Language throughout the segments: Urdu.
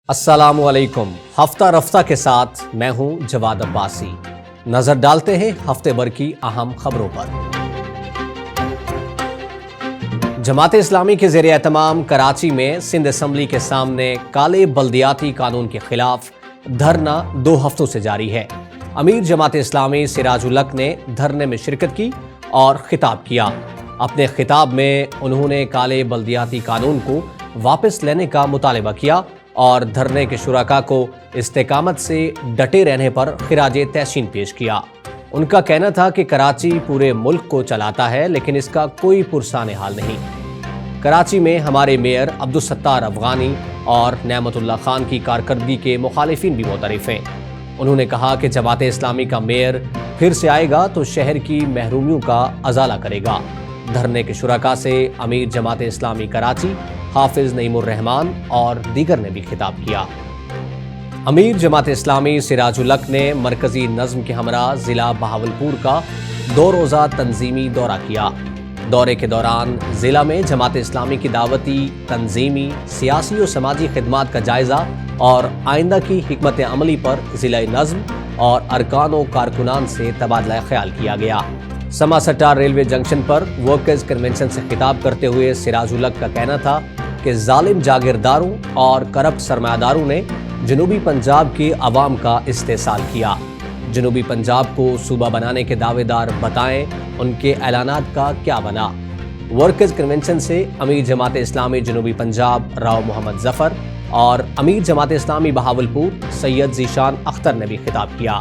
السلام علیکم۔ ہفتہ رفتہ کے ساتھ میں ہوں جواد عباسی۔ نظر ڈالتے ہیں ہفتے بھر کی اہم خبروں پر۔ جماعت اسلامی کے زیر اہتمام کراچی میں سندھ اسمبلی کے سامنے کالے بلدیاتی قانون کے خلاف دھرنا 2 ہفتوں سے جاری ہے۔ امیر جماعت اسلامی سراج الحق نے دھرنے میں شرکت کی اور خطاب کیا۔ اپنے خطاب میں انہوں نے کالے بلدیاتی قانون کو واپس لینے کا مطالبہ کیا اور دھرنے کے شرکاء کو استقامت سے ڈٹے رہنے پر خراج تحسین پیش کیا۔ ان کا کہنا تھا کہ کراچی پورے ملک کو چلاتا ہے لیکن اس کا کوئی پرسان حال نہیں۔ کراچی میں ہمارے میئر عبدالستار افغانی اور نعمت اللہ خان کی کارکردگی کے مخالفین بھی معترف ہیں۔ انہوں نے کہا کہ جماعت اسلامی کا میئر پھر سے آئے گا تو شہر کی محرومیوں کا ازالہ کرے گا۔ دھرنے کے شرکاء سے امیر جماعت اسلامی کراچی حافظ نعیم الرحمان اور دیگر نے بھی خطاب کیا۔ امیر جماعت اسلامی سراج الحق نے مرکزی نظم کے ہمراہ ضلع بہاولپور کا 2 روزہ تنظیمی دورہ کیا۔ دورے کے دوران ضلع میں جماعت اسلامی کی دعوتی، تنظیمی، سیاسی و سماجی خدمات کا جائزہ اور آئندہ کی حکمت عملی پر ضلع نظم اور ارکان و کارکنان سے تبادلہ خیال کیا گیا۔ سما سٹار ریلوے جنکشن پر ورکرز کنونشن سے خطاب کرتے ہوئے سراج الحق کا کہنا تھا کہ ظالم جاگیرداروں اور کرپٹ سرمایہ داروں نے جنوبی پنجاب کے عوام کا استحصال کیا۔ جنوبی پنجاب کو صوبہ بنانے کے دعوے دار بتائیں ان کے اعلانات کا کیا بنا۔ ورکرز کنونشن سے امیر جماعت اسلامی جنوبی پنجاب راؤ محمد ظفر اور امیر جماعت اسلامی بہاولپور سید ذیشان اختر نے بھی خطاب کیا۔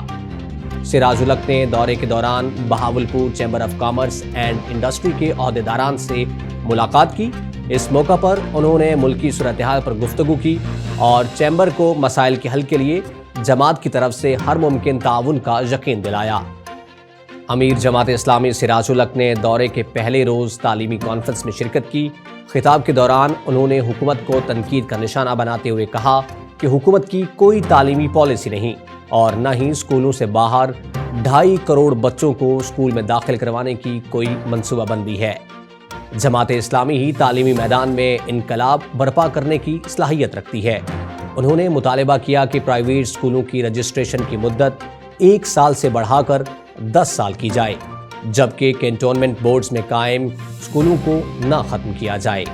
سراج الحق نے دورے کے دوران Bahawalpur chamber of commerce and industry کے عہدیداران سے ملاقات کی۔ اس موقع پر انہوں نے ملکی صورتحال پر گفتگو کی اور چیمبر کو مسائل کے حل کے لیے جماعت کی طرف سے ہر ممکن تعاون کا یقین دلایا۔ امیر جماعت اسلامی سراج الحق نے دورے کے پہلے روز تعلیمی کانفرنس میں شرکت کی۔ خطاب کے دوران انہوں نے حکومت کو تنقید کا نشانہ بناتے ہوئے کہا کہ حکومت کی کوئی تعلیمی پالیسی نہیں اور نہ ہی اسکولوں سے باہر 2.5 کروڑ بچوں کو اسکول میں داخل کروانے کی کوئی منصوبہ بندی ہے۔ جماعت اسلامی ہی تعلیمی میدان میں انقلاب برپا کرنے کی صلاحیت رکھتی ہے۔ انہوں نے مطالبہ کیا کہ پرائیویٹ اسکولوں کی رجسٹریشن کی مدت 1 سال سے بڑھا کر 10 سال کی جائے، جبکہ کینٹونمنٹ بورڈز میں قائم اسکولوں کو نہ ختم کیا جائے۔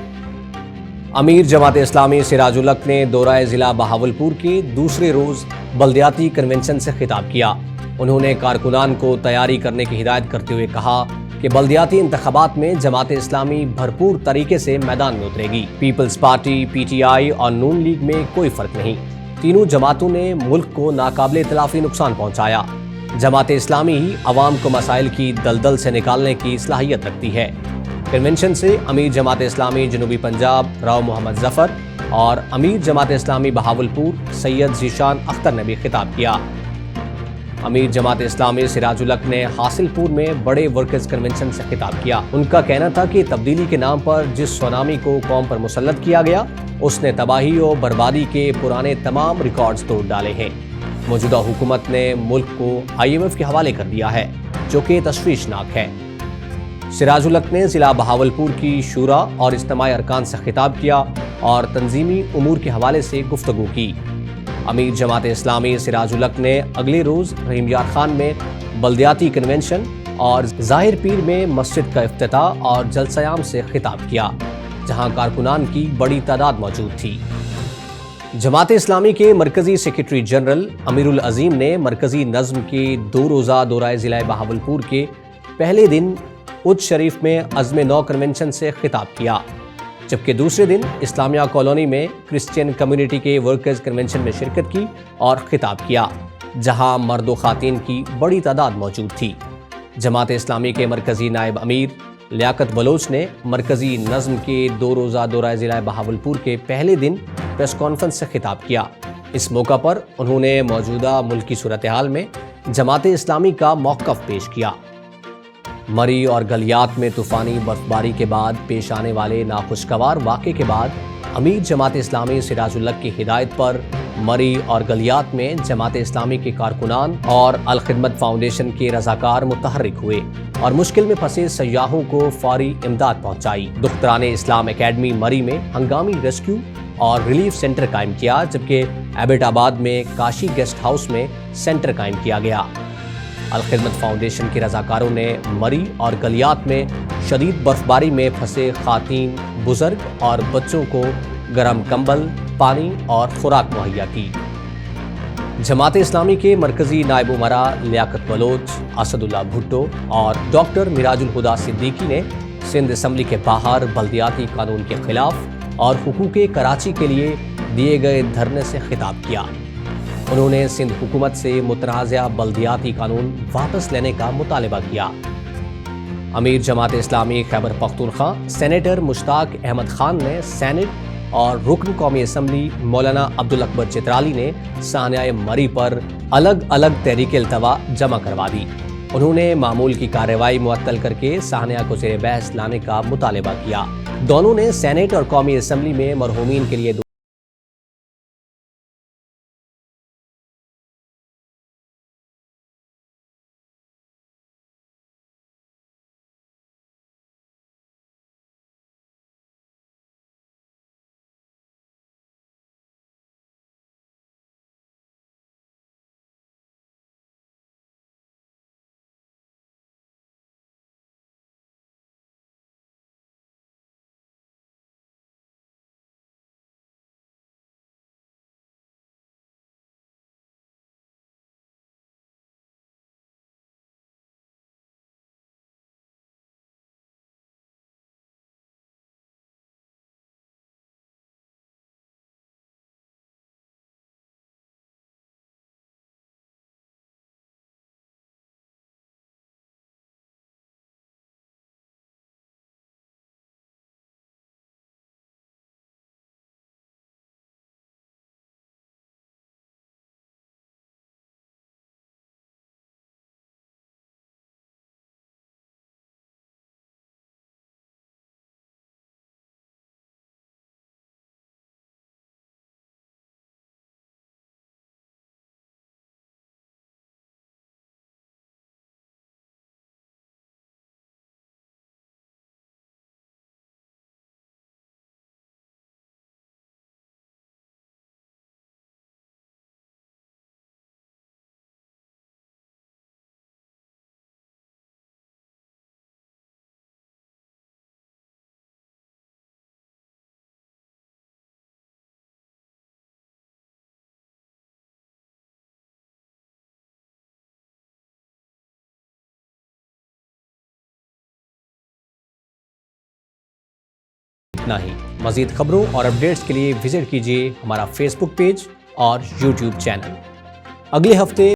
امیر جماعت اسلامی سراج الحق نے دورہ ضلع بہاولپور کے دوسرے روز بلدیاتی کنونشن سے خطاب کیا۔ انہوں نے کارکنان کو تیاری کرنے کی ہدایت کرتے ہوئے کہا کہ بلدیاتی انتخابات میں جماعت اسلامی بھرپور طریقے سے میدان میں اترے گی۔ Peoples Party, P T I اور نون لیگ میں کوئی فرق نہیں۔ تینوں جماعتوں نے ملک کو ناقابل تلافی نقصان پہنچایا۔ جماعت اسلامی ہی عوام کو مسائل کی دلدل سے نکالنے کی صلاحیت رکھتی ہے۔ کنونشن سے امیر جماعت اسلامی جنوبی پنجاب راؤ محمد ظفر اور امیر جماعت اسلامی بہاولپور سید ذیشان اختر نے بھی خطاب کیا۔ امیر جماعت اسلامی سراج الحق نے حاصل پور میں بڑے ورکرز کنونشن سے خطاب کیا۔ ان کا کہنا تھا کہ تبدیلی کے نام پر جس سونامی کو قوم پر مسلط کیا گیا اس نے تباہی و بربادی کے پرانے تمام ریکارڈز توڑ ڈالے ہیں۔ موجودہ حکومت نے ملک کو IMF کے حوالے کر دیا ہے جو کہ تشویشناک ہے۔ سراج الحق نے ضلع بہاولپور کی شورا اور اجتماعی ارکان سے خطاب کیا اور تنظیمی امور کے حوالے سے گفتگو کی۔ امیر جماعت اسلامی سراج الحق نے اگلے روز رحیم یار خان میں بلدیاتی کنونشن اور ظاہر پیر میں مسجد کا افتتاح اور جلسہ عام سے خطاب کیا، جہاں کارکنان کی بڑی تعداد موجود تھی۔ جماعت اسلامی کے مرکزی سیکریٹری جنرل امیر العظیم نے مرکزی نظم کے 2 روزہ دورہ ضلع بہاولپور کے پہلے دن اچ شریف میں عزم نو کنونشن سے خطاب کیا، جبکہ دوسرے دن اسلامیہ کالونی میں کرسچین کمیونٹی کے ورکرز کنونشن میں شرکت کی اور خطاب کیا، جہاں مرد و خواتین کی بڑی تعداد موجود تھی۔ جماعت اسلامی کے مرکزی نائب امیر لیاقت بلوچ نے مرکزی نظم کے 2 روزہ دورہ ضلع بہاولپور کے پہلے دن پریس کانفرنس سے خطاب کیا۔ اس موقع پر انہوں نے موجودہ ملکی صورتحال میں جماعت اسلامی کا موقف پیش کیا۔ مری اور گلیات میں طوفانی برفباری کے بعد پیش آنے والے ناخوشگوار واقعے کے بعد امیر جماعت اسلامی سراج الحق کی ہدایت پر مری اور گلیات میں جماعت اسلامی کے کارکنان اور الخدمت فاؤنڈیشن کے رضاکار متحرک ہوئے اور مشکل میں پھنسے سیاحوں کو فوری امداد پہنچائی۔ دختران اسلام اکیڈمی مری میں ہنگامی ریسکیو اور ریلیف سینٹر قائم کیا، جبکہ ایبٹ آباد میں کاشی گیسٹ ہاؤس میں سینٹر قائم کیا گیا۔ الخدمت فاؤنڈیشن کے رضاکاروں نے مری اور گلیات میں شدید برفباری میں پھنسے خواتین، بزرگ اور بچوں کو گرم کمبل، پانی اور خوراک مہیا کی۔ جماعت اسلامی کے مرکزی نائب امراء لیاقت بلوچ، اسد اللہ بھٹو اور ڈاکٹر میراج الہدیٰ صدیقی نے سندھ اسمبلی کے باہر بلدیاتی قانون کے خلاف اور حقوق کراچی کے لیے دیے گئے دھرنے سے خطاب کیا۔ انہوں نے سندھ حکومت سے متنازع بلدیاتی قانون واپس لینے کا مطالبہ کیا۔ امیر جماعت اسلامی خیبر پختونخوا سینیٹر مشتاق احمد خان نے سینٹ اور رکن قومی اسمبلی مولانا عبدالاکبر چترالی نے سانحہ مری پر الگ الگ تحریک التوا جمع کروا دی۔ انہوں نے معمول کی کارروائی معطل کر کے سانحہ کو زیر بحث لانے کا مطالبہ کیا۔ دونوں نے سینٹ اور قومی اسمبلی میں مرحومین کے لیے اتنا ہی۔ مزید خبروں اور اپڈیٹس کے لیے وزٹ کیجیے ہمارا فیس بک پیج اور یوٹیوب چینل۔ اگلے ہفتے